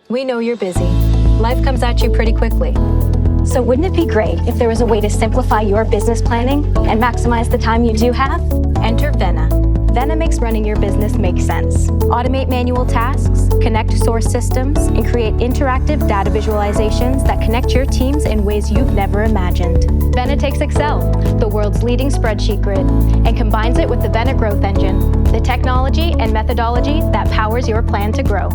We know you're busy. Life comes at you pretty quickly. So wouldn't it be great if there was a way to simplify your business planning and maximize the time you do have? Enter Vena. Vena makes running your business make sense. Automate manual tasks, connect source systems, and create interactive data visualizations that connect your teams in ways you've never imagined. Vena takes Excel, the world's leading spreadsheet grid, and combines it with the Vena Growth Engine, the technology and methodology that powers your plan to grow.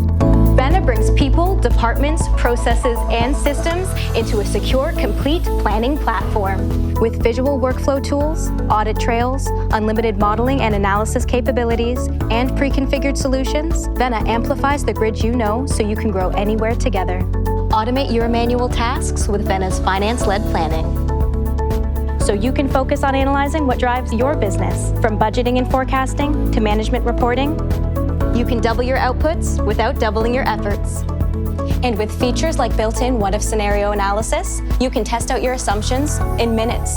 Vena brings people, departments, processes, and systems into a secure, complete planning platform. With visual workflow tools, audit trails, unlimited modeling and analysis capabilities, and pre-configured solutions, Vena amplifies the grid you know so you can grow anywhere together. Automate your manual tasks with Vena's finance-led planning, so you can focus on analyzing what drives your business, from budgeting and forecasting to management reporting. You can double your outputs without doubling your efforts. And with features like built-in what-if scenario analysis, you can test out your assumptions in minutes.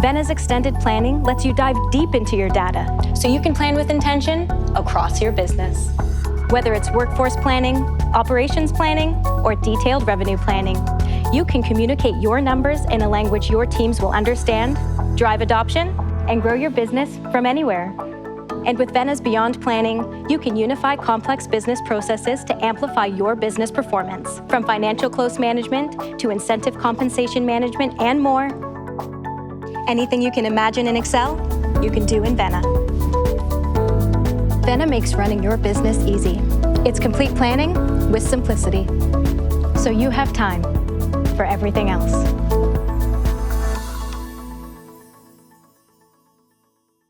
Vena's extended planning lets you dive deep into your data, so you can plan with intention across your business. Whether it's workforce planning, operations planning, or detailed revenue planning, you can communicate your numbers in a language your teams will understand, drive adoption, and grow your business from anywhere. And with Vena's Beyond Planning, you can unify complex business processes to amplify your business performance, from financial close management to incentive compensation management and more. Anything you can imagine in Excel, you can do in Vena. Vena makes running your business easy. It's complete planning with simplicity, so you have time for everything else.